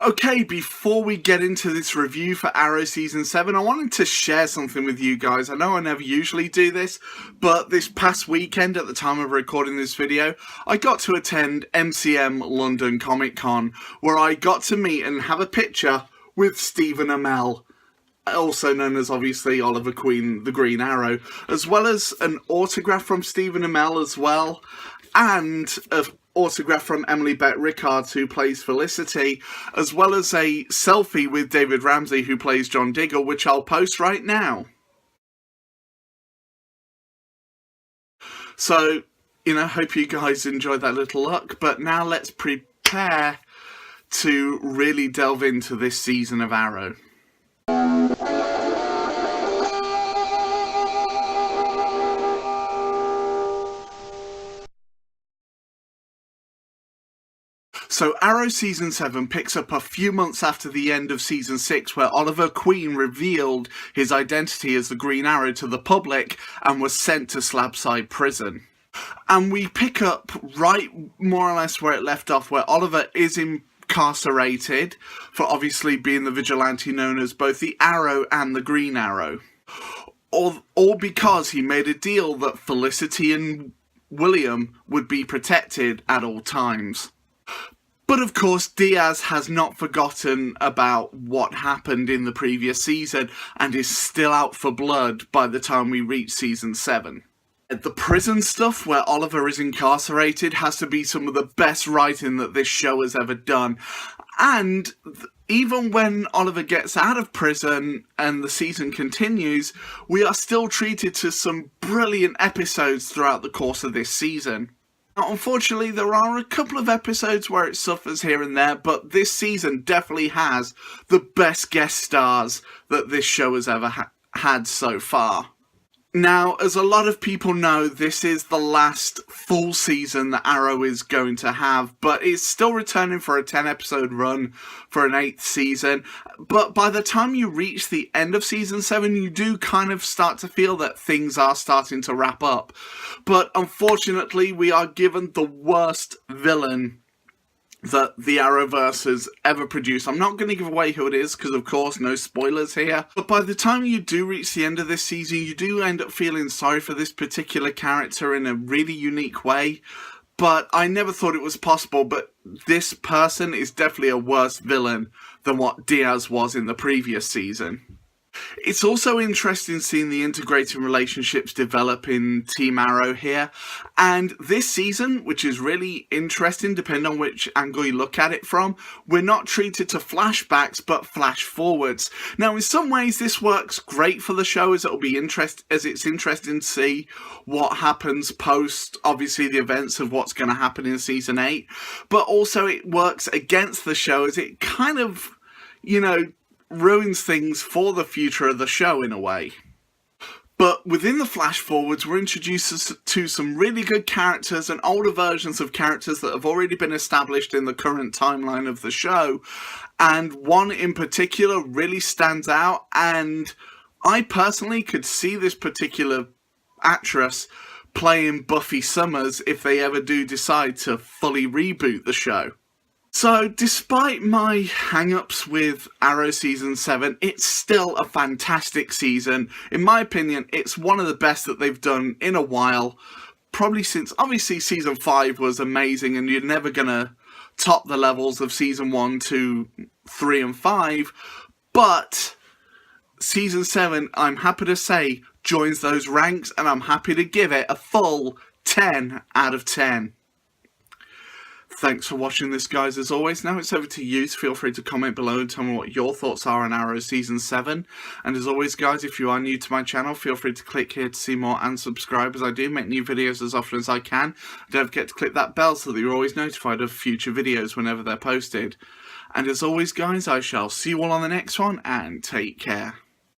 Okay, before we get into this review for Arrow Season 7, I wanted to share something with you guys. I know I never usually do this, but this past weekend, at the time of recording this video, I got to attend MCM London Comic Con, where I got to meet and have a picture with Stephen Amell, also known as, obviously, Oliver Queen, the Green Arrow, as well as an autograph from Stephen Amell as well, and an autograph from Emily Bett Rickards, who plays Felicity, as well as a selfie with David Ramsey, who plays John Diggle, which I'll post right now. So, hope you guys enjoyed that little look, but now let's prepare to really delve into this season of Arrow. So Arrow Season 7 picks up a few months after the end of Season 6, where Oliver Queen revealed his identity as the Green Arrow to the public and was sent to Slabside Prison. And we pick up right more or less where it left off, where Oliver is incarcerated for obviously being the vigilante known as both the Arrow and the Green Arrow. All because he made a deal that Felicity and William would be protected at all times. But of course, Diaz has not forgotten about what happened in the previous season and is still out for blood by the time we reach Season 7. The prison stuff where Oliver is incarcerated has to be some of the best writing that this show has ever done. And even when Oliver gets out of prison and the season continues, we are still treated to some brilliant episodes throughout the course of this season. Now, unfortunately, there are a couple of episodes where it suffers here and there, but this season definitely has the best guest stars that this show has ever had so far. Now, as a lot of people know, this is the last full season that Arrow is going to have, but it's still returning for a 10-episode run for an 8th season. But by the time you reach the end of Season 7, you do kind of start to feel that things are starting to wrap up. But unfortunately, we are given the worst villain that the Arrowverse has ever produced. I'm not going to give away who it is, because of course, no spoilers here. But by the time you do reach the end of this season, you do end up feeling sorry for this particular character in a really unique way. But I never thought it was possible, but this person is definitely a worse villain than what Diaz was in the previous season. It's also interesting seeing the integrating relationships develop in Team Arrow here, and this season, which is really interesting depending on which angle you look at it from, we're not treated to flashbacks but flash forwards. Now in some ways this works great for the show, as it's interesting to see what happens post obviously the events of what's going to happen in Season 8, but also it works against the show as it kind of, ruins things for the future of the show in a way. But within the flash forwards, we're introduced to some really good characters and older versions of characters that have already been established in the current timeline of the show. And one in particular really stands out, and I personally could see this particular actress playing Buffy Summers if they ever do decide to fully reboot the show. So, despite my hang-ups with Arrow Season 7, it's still a fantastic season. In my opinion, it's one of the best that they've done in a while. Probably since, obviously, Season 5 was amazing, and you're never gonna top the levels of Season 1, 2, 3, and 5. But Season 7, I'm happy to say, joins those ranks, and I'm happy to give it a full 10 out of 10. Thanks for watching this, guys. As always, now it's over to you. So feel free to comment below and tell me what your thoughts are on Arrow Season 7. And as always, guys, if you are new to my channel, feel free to click here to see more and subscribe, as I do make new videos as often as I can. Don't forget to click that bell so that you're always notified of future videos whenever they're posted. And as always, guys, I shall see you all on the next one, and take care.